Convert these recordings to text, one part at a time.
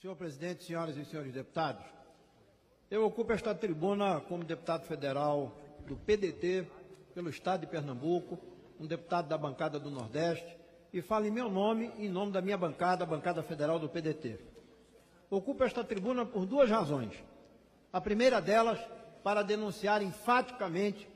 Senhor presidente, senhoras e senhores deputados, eu ocupo esta tribuna como deputado federal do PDT, pelo Estado de Pernambuco, um deputado da bancada do Nordeste, e falo em meu nome e em nome da minha bancada, a bancada federal do PDT. Ocupo esta tribuna por duas razões. A primeira delas, para denunciar enfaticamente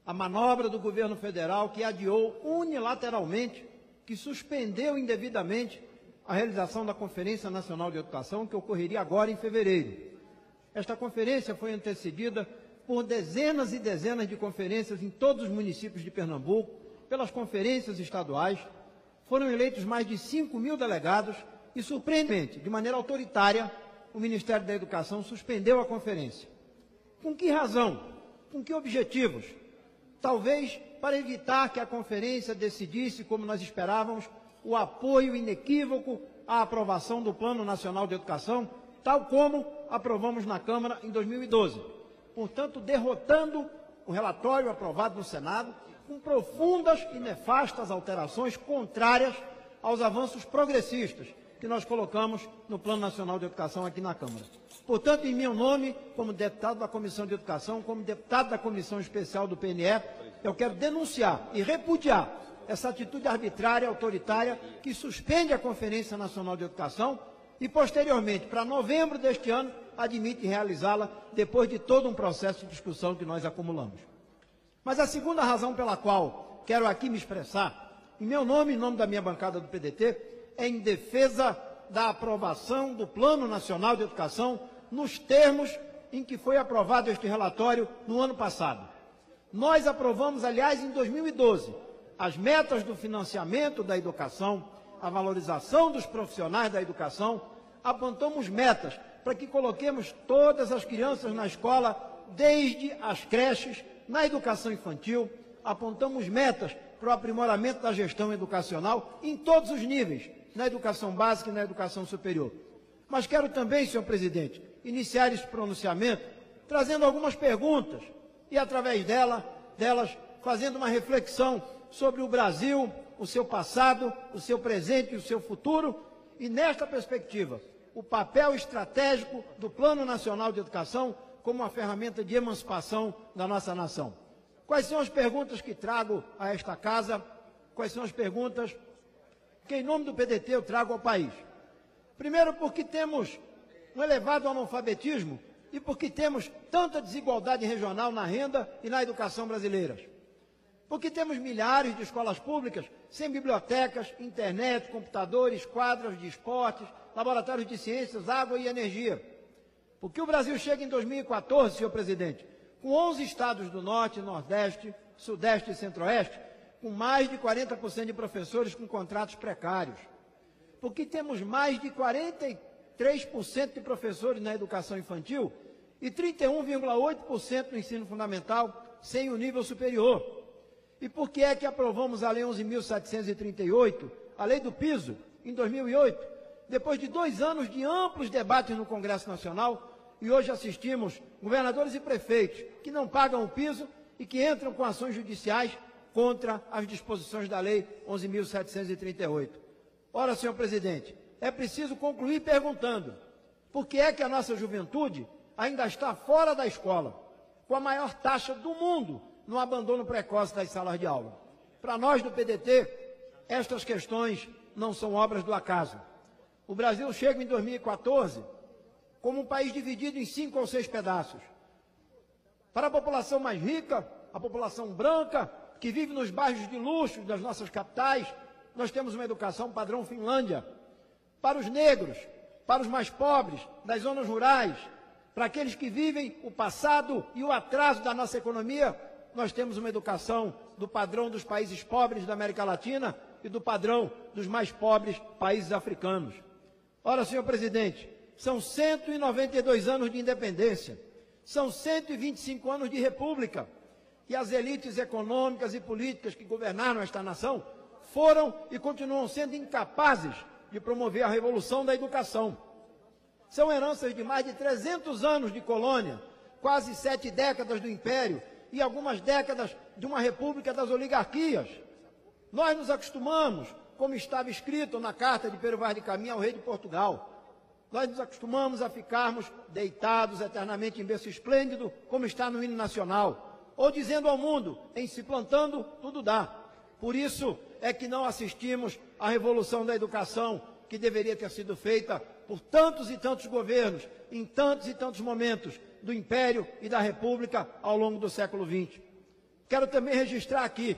a manobra do governo federal que adiou unilateralmente, que suspendeu indevidamente a realização da Conferência Nacional de Educação, que ocorreria agora em fevereiro. Esta conferência foi antecedida por dezenas e dezenas de conferências em todos os municípios de Pernambuco, pelas conferências estaduais. Foram eleitos mais de 5.000 delegados e, surpreendentemente, de maneira autoritária, o Ministério da Educação suspendeu a conferência. Com que razão? Com que objetivos? Talvez para evitar que a conferência decidisse, como nós esperávamos, o apoio inequívoco à aprovação do Plano Nacional de Educação, tal como aprovamos na Câmara em 2012. Portanto, derrotando o relatório aprovado no Senado, com profundas e nefastas alterações contrárias aos avanços progressistas que nós colocamos no Plano Nacional de Educação aqui na Câmara. Portanto, em meu nome, como deputado da Comissão de Educação, como deputado da Comissão Especial do PNE, eu quero denunciar e repudiar essa atitude arbitrária, autoritária, que suspende a Conferência Nacional de Educação e, posteriormente, para novembro deste ano, admite realizá-la depois de todo um processo de discussão que nós acumulamos. Mas a segunda razão pela qual quero aqui me expressar, em meu nome e em nome da minha bancada do PDT, é em defesa da aprovação do Plano Nacional de Educação nos termos em que foi aprovado este relatório no ano passado. Nós aprovamos, aliás, em 2012, as metas do financiamento da educação, a valorização dos profissionais da educação, apontamos metas para que coloquemos todas as crianças na escola, desde as creches, na educação infantil, apontamos metas para o aprimoramento da gestão educacional em todos os níveis, na educação básica e na educação superior. Mas quero também, senhor presidente, iniciar esse pronunciamento trazendo algumas perguntas e, através delas, fazendo uma reflexão sobre o Brasil, o seu passado, o seu presente e o seu futuro, e, nesta perspectiva, o papel estratégico do Plano Nacional de Educação como uma ferramenta de emancipação da nossa nação. Quais são as perguntas que trago a esta casa? Quais são as perguntas que, em nome do PDT, eu trago ao país? Primeiro, porque temos um elevado analfabetismo e porque temos tanta desigualdade regional na renda e na educação brasileiras. Porque temos milhares de escolas públicas sem bibliotecas, internet, computadores, quadras de esportes, laboratórios de ciências, água e energia. Porque o Brasil chega em 2014, senhor presidente, com 11 estados do Norte, Nordeste, Sudeste e Centro-Oeste, com mais de 40% de professores com contratos precários. Porque temos mais de 43% de professores na educação infantil e 31,8% no ensino fundamental sem o nível superior. E por que é que aprovamos a Lei 11.738, a Lei do Piso, em 2008, depois de 2 anos de amplos debates no Congresso Nacional, e hoje assistimos governadores e prefeitos que não pagam o piso e que entram com ações judiciais contra as disposições da Lei 11.738. Ora, senhor presidente, é preciso concluir perguntando por que é que a nossa juventude ainda está fora da escola, com a maior taxa do mundo no abandono precoce das salas de aula. Para nós do PDT, estas questões não são obras do acaso. O Brasil chega em 2014 como um país dividido em 5 ou 6 pedaços. Para a população mais rica, a população branca, que vive nos bairros de luxo das nossas capitais, nós temos uma educação padrão Finlândia. Para os negros, para os mais pobres, das zonas rurais, para aqueles que vivem o passado e o atraso da nossa economia, nós temos uma educação do padrão dos países pobres da América Latina e do padrão dos mais pobres países africanos. Ora, senhor presidente, são 192 anos de independência, são 125 anos de república, e as elites econômicas e políticas que governaram esta nação foram e continuam sendo incapazes de promover a revolução da educação. São heranças de mais de 300 anos de colônia, quase 7 décadas do império e algumas décadas de uma república das oligarquias. Nós nos acostumamos, como estava escrito na carta de Pero Vaz de Caminha ao rei de Portugal, Nós nos acostumamos a ficarmos deitados eternamente em berço esplêndido, como está no hino nacional, ou dizendo ao mundo, em se plantando, tudo dá. Por isso é que não assistimos à revolução da educação, que deveria ter sido feita por tantos e tantos governos, em tantos e tantos momentos do Império e da República ao longo do século XX. Quero também registrar aqui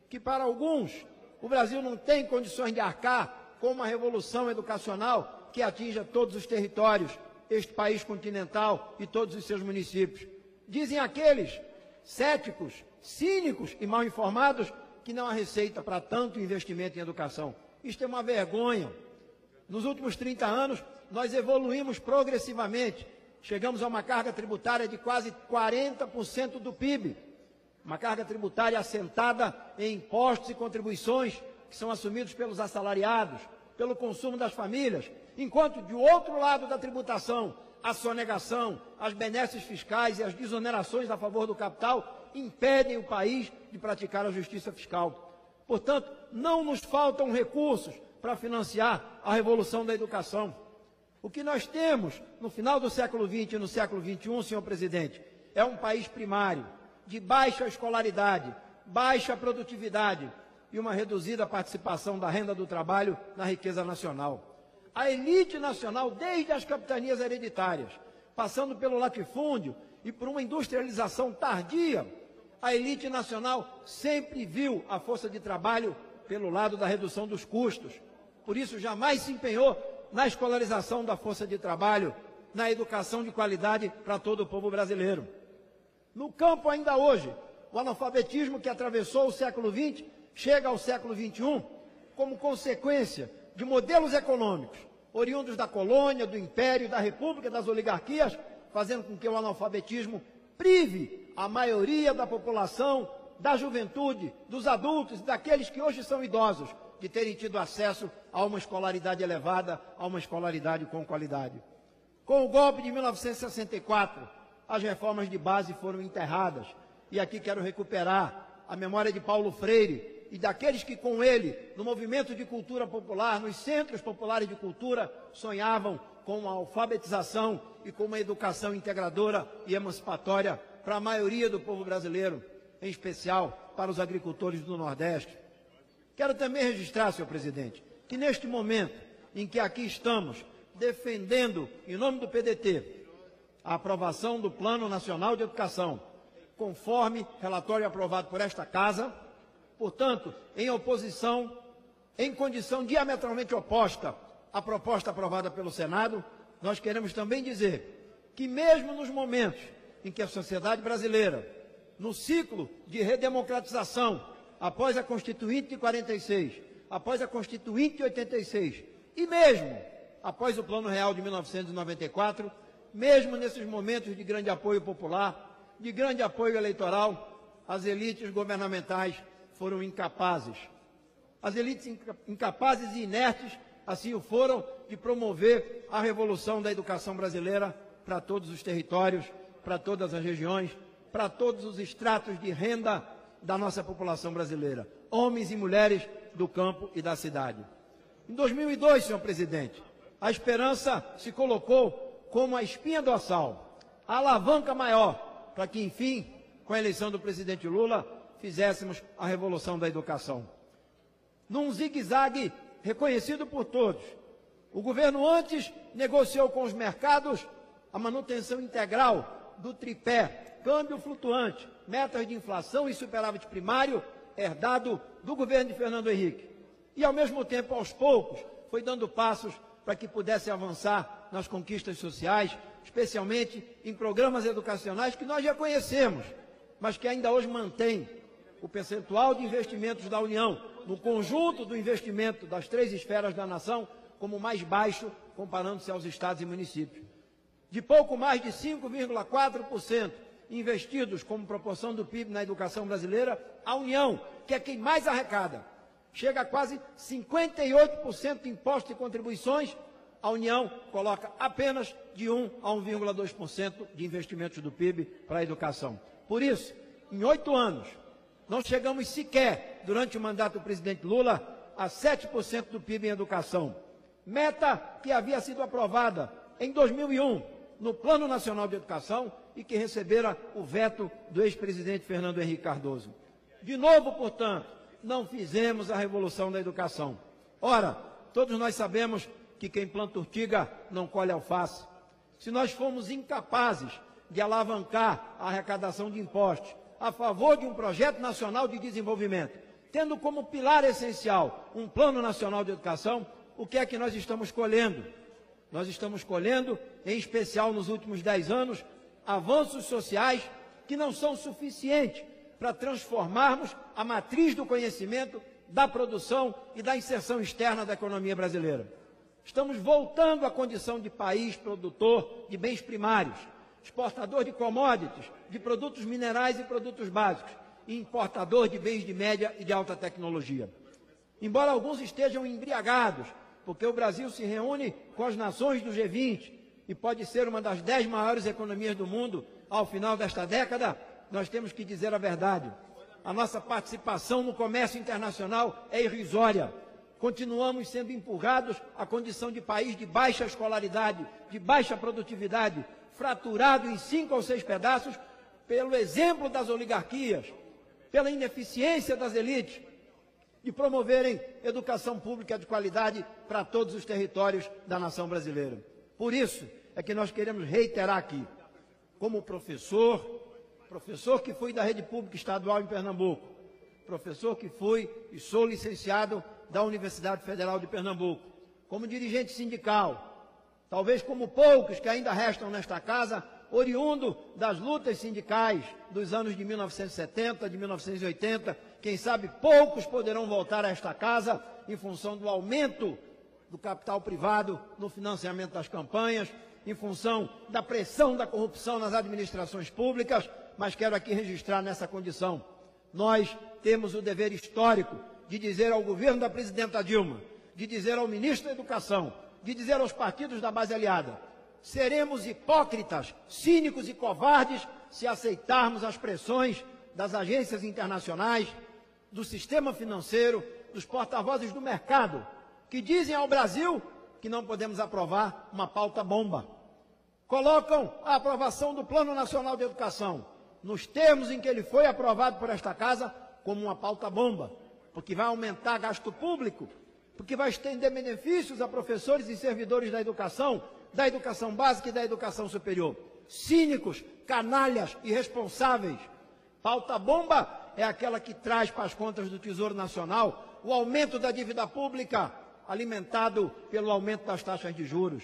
que, para alguns, o Brasil não tem condições de arcar com uma revolução educacional que atinja todos os territórios, este país continental e todos os seus municípios. Dizem aqueles céticos, cínicos e mal informados que não há receita para tanto investimento em educação. Isto é uma vergonha. Nos últimos 30 anos, nós evoluímos progressivamente. Chegamos a uma carga tributária de quase 40% do PIB. Uma carga tributária assentada em impostos e contribuições que são assumidos pelos assalariados, pelo consumo das famílias, enquanto, do outro lado da tributação, a sonegação, as benesses fiscais e as desonerações a favor do capital impedem o país de praticar a justiça fiscal. Portanto, não nos faltam recursos para financiar a revolução da educação. O que nós temos no final do século XX e no século XXI, senhor presidente, é um país primário, de baixa escolaridade, baixa produtividade e uma reduzida participação da renda do trabalho na riqueza nacional. A elite nacional, desde as capitanias hereditárias, passando pelo latifúndio e por uma industrialização tardia, a elite nacional sempre viu a força de trabalho pelo lado da redução dos custos. Por isso, jamais se empenhou na escolarização da força de trabalho, na educação de qualidade para todo o povo brasileiro. No campo, ainda hoje, o analfabetismo que atravessou o século XX chega ao século XXI como consequência de modelos econômicos oriundos da colônia, do império, da república, das oligarquias, fazendo com que o analfabetismo prive a maioria da população, da juventude, dos adultos e daqueles que hoje são idosos, de terem tido acesso a uma escolaridade elevada, a uma escolaridade com qualidade. Com o golpe de 1964, as reformas de base foram enterradas. E aqui quero recuperar a memória de Paulo Freire e daqueles que com ele, no movimento de cultura popular, nos centros populares de cultura, sonhavam com uma alfabetização e com uma educação integradora e emancipatória para a maioria do povo brasileiro, em especial para os agricultores do Nordeste. Quero também registrar, senhor presidente, que neste momento em que aqui estamos defendendo, em nome do PDT, a aprovação do Plano Nacional de Educação, conforme relatório aprovado por esta Casa, portanto, em oposição, em condição diametralmente oposta à proposta aprovada pelo Senado, nós queremos também dizer que mesmo nos momentos em que a sociedade brasileira, no ciclo de redemocratização, após a Constituinte de 46, após a Constituinte de 86 e mesmo após o Plano Real de 1994, mesmo nesses momentos de grande apoio popular, de grande apoio eleitoral, as elites governamentais foram incapazes. As elites incapazes e inertes, assim o foram, de promover a revolução da educação brasileira para todos os territórios, para todas as regiões, para todos os estratos de renda da nossa população brasileira, homens e mulheres do campo e da cidade. Em 2002, senhor presidente, a esperança se colocou como a espinha dorsal, a alavanca maior, para que, enfim, com a eleição do presidente Lula, fizéssemos a revolução da educação. Num zigue-zague reconhecido por todos, o governo antes negociou com os mercados a manutenção integral do tripé câmbio flutuante, metas de inflação e superávit primário, herdado do governo de Fernando Henrique. E, ao mesmo tempo, aos poucos, foi dando passos para que pudesse avançar nas conquistas sociais, especialmente em programas educacionais que nós já conhecemos, mas que ainda hoje mantêm o percentual de investimentos da União no conjunto do investimento das três esferas da nação como mais baixo, comparando-se aos estados e municípios. De pouco mais de 5,4% investidos como proporção do PIB na educação brasileira, a União, que é quem mais arrecada, chega a quase 58% de impostos e contribuições, a União coloca apenas de 1 a 1,2% de investimentos do PIB para a educação. Por isso, em 8 anos, não chegamos sequer, durante o mandato do presidente Lula, a 7% do PIB em educação. Meta que havia sido aprovada em 2001, no Plano Nacional de Educação e que recebera o veto do ex-presidente Fernando Henrique Cardoso. De novo, portanto, não fizemos a revolução da educação. Ora, todos nós sabemos que quem planta urtiga não colhe alface. Se nós formos incapazes de alavancar a arrecadação de impostos a favor de um projeto nacional de desenvolvimento, tendo como pilar essencial um plano nacional de educação, o que é que nós estamos colhendo? Nós estamos colhendo, em especial nos últimos 10 anos, avanços sociais que não são suficientes para transformarmos a matriz do conhecimento, da produção e da inserção externa da economia brasileira. Estamos voltando à condição de país produtor de bens primários, exportador de commodities, de produtos minerais e produtos básicos, e importador de bens de média e de alta tecnologia. Embora alguns estejam embriagados, porque o Brasil se reúne com as nações do G20 e pode ser uma das 10 maiores economias do mundo ao final desta década, nós temos que dizer a verdade. A nossa participação no comércio internacional é irrisória. Continuamos sendo empurrados à condição de país de baixa escolaridade, de baixa produtividade, fraturado em 5 ou 6 pedaços pelo exemplo das oligarquias, pela ineficiência das elites, de promoverem educação pública de qualidade para todos os territórios da nação brasileira. Por isso é que nós queremos reiterar aqui, como professor que fui da rede pública estadual em Pernambuco, professor que fui e sou licenciado da Universidade Federal de Pernambuco, como dirigente sindical, talvez como poucos que ainda restam nesta casa, oriundo das lutas sindicais dos anos de 1970, de 1980, quem sabe poucos poderão voltar a esta casa em função do aumento do capital privado no financiamento das campanhas, em função da pressão da corrupção nas administrações públicas, mas quero aqui registrar nessa condição. Nós temos o dever histórico de dizer ao governo da presidenta Dilma, de dizer ao ministro da Educação, de dizer aos partidos da base aliada: seremos hipócritas, cínicos e covardes se aceitarmos as pressões das agências internacionais, do sistema financeiro, dos porta-vozes do mercado, que dizem ao Brasil que não podemos aprovar uma pauta bomba. Colocam a aprovação do Plano Nacional de Educação, nos termos em que ele foi aprovado por esta casa, como uma pauta bomba, porque vai aumentar gasto público, porque vai estender benefícios a professores e servidores da educação básica e da educação superior. Cínicos, canalhas, irresponsáveis. Pauta bomba é aquela que traz para as contas do Tesouro Nacional o aumento da dívida pública, alimentado pelo aumento das taxas de juros.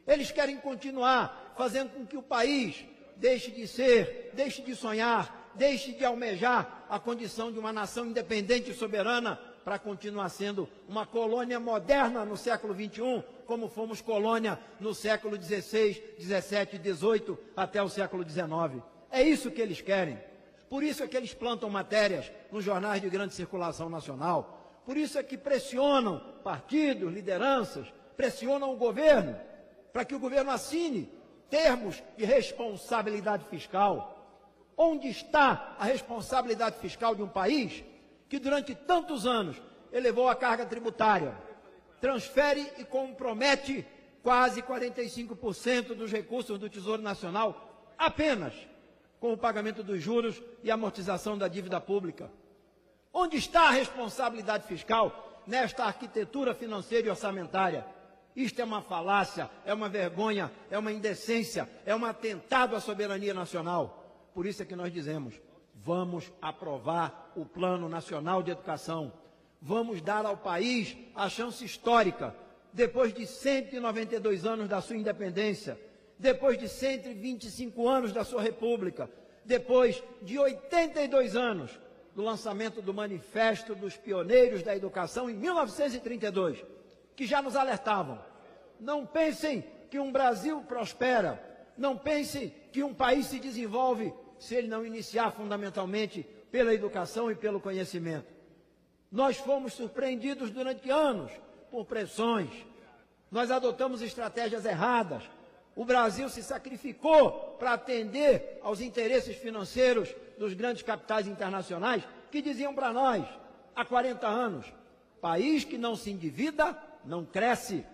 Eles querem continuar fazendo com que o país deixe de ser, deixe de sonhar, deixe de almejar a condição de uma nação independente e soberana para continuar sendo uma colônia moderna no século XXI, como fomos colônia no século XVI, XVII e XVIII até o século XIX. É isso que eles querem. Por isso é que eles plantam matérias nos jornais de grande circulação nacional. Por isso é que pressionam partidos, lideranças, pressionam o governo, para que o governo assine termos de responsabilidade fiscal. Onde está a responsabilidade fiscal de um país que durante tantos anos elevou a carga tributária, transfere e compromete quase 45% dos recursos do Tesouro Nacional apenas com o pagamento dos juros e amortização da dívida pública? Onde está a responsabilidade fiscal nesta arquitetura financeira e orçamentária? Isto é uma falácia, é uma vergonha, é uma indecência, é um atentado à soberania nacional. Por isso é que nós dizemos: vamos aprovar o Plano Nacional de Educação. Vamos dar ao país a chance histórica, depois de 192 anos da sua independência, depois de 125 anos da sua república, depois de 82 anos do lançamento do Manifesto dos Pioneiros da Educação em 1932, que já nos alertavam: não pensem que um Brasil prospera, não pensem que um país se desenvolve se ele não iniciar fundamentalmente pela educação e pelo conhecimento. Nós fomos surpreendidos durante anos por pressões, nós adotamos estratégias erradas, o Brasil se sacrificou para atender aos interesses financeiros dos grandes capitais internacionais que diziam para nós, há 40 anos, país que não se endivida, não cresce.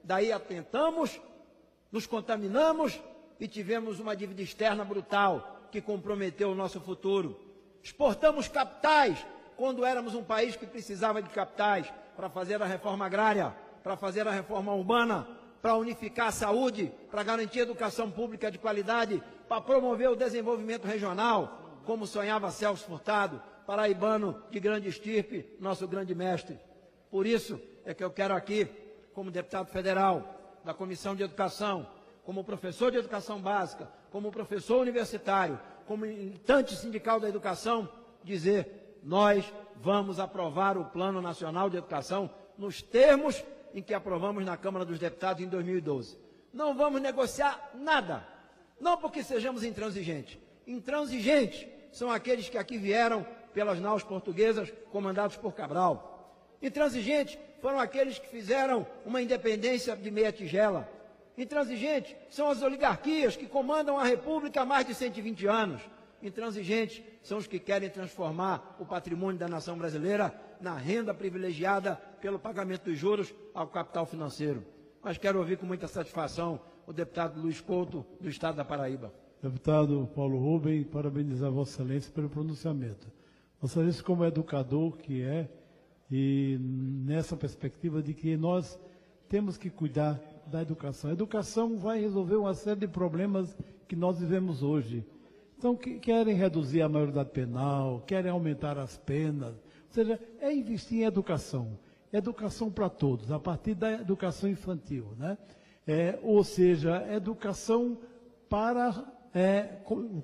Daí atentamos Nos contaminamos e tivemos uma dívida externa brutal que comprometeu o nosso futuro. Exportamos capitais quando éramos um país que precisava de capitais para fazer a reforma agrária, para fazer a reforma urbana, para unificar a saúde, para garantir educação pública de qualidade, para promover o desenvolvimento regional, como sonhava Celso Furtado, paraibano de grande estirpe, nosso grande mestre. Por isso é que eu quero aqui, como deputado federal da Comissão de Educação, como professor de educação básica, como professor universitário, como militante sindical da educação, dizer: nós vamos aprovar o Plano Nacional de Educação nos termos em que aprovamos na Câmara dos Deputados em 2012. Não vamos negociar nada, não porque sejamos intransigentes. Intransigentes são aqueles que aqui vieram pelas naus portuguesas comandados por Cabral. Intransigentes foram aqueles que fizeram uma independência de meia tigela. Intransigentes são as oligarquias que comandam a República há mais de 120 anos. Intransigentes são os que querem transformar o patrimônio da nação brasileira na renda privilegiada pelo pagamento dos juros ao capital financeiro. Mas quero ouvir com muita satisfação o deputado Luiz Couto, do Estado da Paraíba. Deputado Paulo Rubem, parabenizar Vossa Excelência pelo pronunciamento. Vossa Excelência, como educador que é, e nessa perspectiva de que nós temos que cuidar da educação. A educação vai resolver uma série de problemas que nós vivemos hoje. Então, querem reduzir a maioridade penal, querem aumentar as penas, ou seja, é investir em educação. Educação para todos, a partir da educação infantil, né? Ou seja, educação para,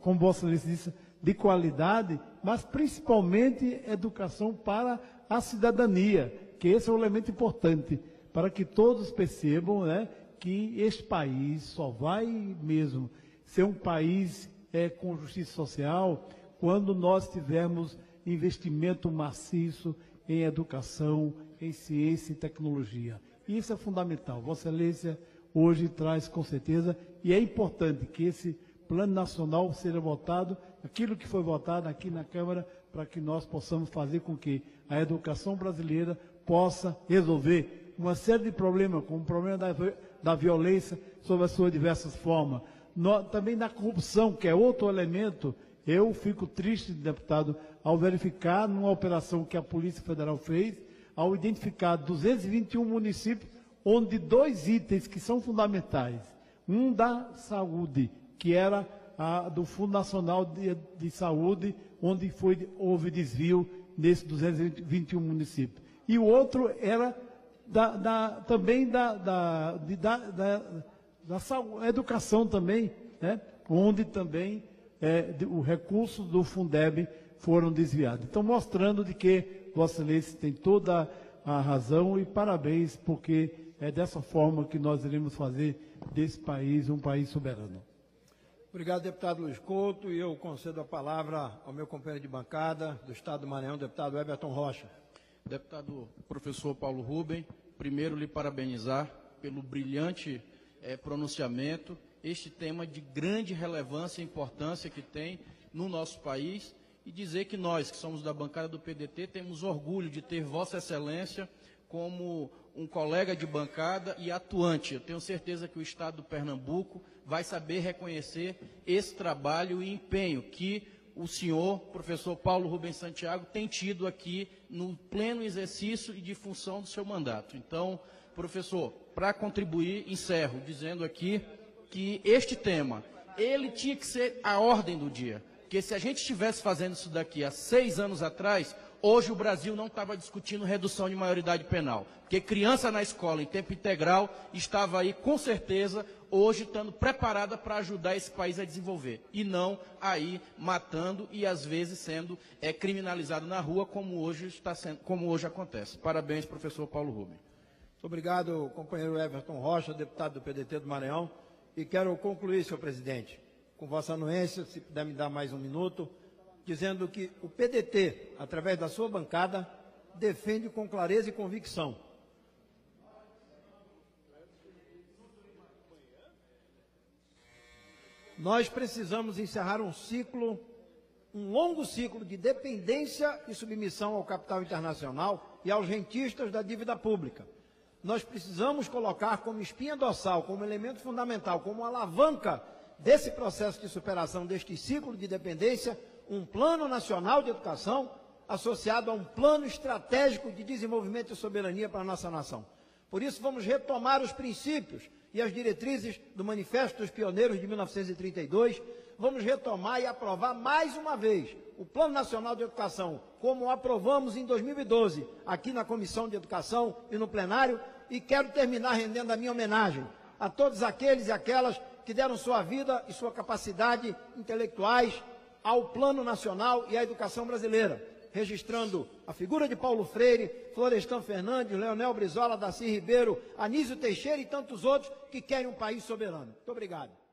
como Vossa Excelência disse, de qualidade, mas principalmente educação para a cidadania, que esse é um elemento importante, para que todos percebam, né, que este país só vai mesmo ser um país com justiça social quando nós tivermos investimento maciço em educação, em ciência e tecnologia. Isso é fundamental. Vossa Excelência hoje traz com certeza, e é importante que esse Plano Nacional seja votado, aquilo que foi votado aqui na Câmara, para que nós possamos fazer com que a educação brasileira possa resolver uma série de problemas, como o problema da violência sob as suas diversas formas, também da corrupção, que é outro elemento. Eu fico triste, deputado, ao verificar numa operação que a Polícia Federal fez, ao identificar 221 municípios, onde dois itens que são fundamentais, um da saúde, que era do Fundo Nacional de Saúde, onde houve desvio nesses 221 municípios, e o outro era também da educação também, né? Onde também o recurso do Fundeb foram desviados. Então, mostrando de que Vossa Excelência tem toda a razão e parabéns, porque é dessa forma que nós iremos fazer desse país um país soberano. Obrigado, deputado Luiz Couto, e eu concedo a palavra ao meu companheiro de bancada do Estado do Maranhão, deputado Everton Rocha. Deputado professor Paulo Rubem, primeiro lhe parabenizar pelo brilhante pronunciamento, este tema de grande relevância e importância que tem no nosso país, e dizer que nós, que somos da bancada do PDT, temos orgulho de ter Vossa Excelência como um colega de bancada e atuante. Eu tenho certeza que o Estado do Pernambuco vai saber reconhecer esse trabalho e empenho que o senhor, professor Paulo Rubem Santiago, tem tido aqui no pleno exercício e de função do seu mandato. Então, professor, para contribuir, encerro dizendo aqui que este tema, ele tinha que ser a ordem do dia. Porque se a gente estivesse fazendo isso daqui há 6 anos atrás, hoje o Brasil não estava discutindo redução de maioridade penal. Porque criança na escola em tempo integral estava aí, com certeza, hoje estando preparada para ajudar esse país a desenvolver. E não aí matando e às vezes sendo criminalizado na rua, como hoje acontece. Parabéns, professor Paulo Rubem. Muito obrigado, companheiro Everton Rocha, deputado do PDT do Maranhão. E quero concluir, senhor presidente, com vossa anuência, se puder me dar mais um minuto, dizendo que o PDT, através da sua bancada, defende com clareza e convicção nós precisamos encerrar um longo ciclo de dependência e submissão ao capital internacional e aos rentistas da dívida pública. nós precisamos colocar como espinha dorsal, como elemento fundamental, como alavanca desse processo de superação deste ciclo de dependência, um plano nacional de educação associado a um plano estratégico de desenvolvimento e soberania para a nossa nação. Por isso, vamos retomar os princípios e as diretrizes do Manifesto dos Pioneiros de 1932, vamos retomar e aprovar mais uma vez o Plano Nacional de Educação, como aprovamos em 2012, aqui na Comissão de Educação e no plenário, e quero terminar rendendo a minha homenagem a todos aqueles e aquelas que deram sua vida e sua capacidade intelectuais ao Plano Nacional e à educação brasileira, registrando a figura de Paulo Freire, Florestan Fernandes, Leonel Brizola, Darcy Ribeiro, Anísio Teixeira e tantos outros que querem um país soberano. Muito obrigado.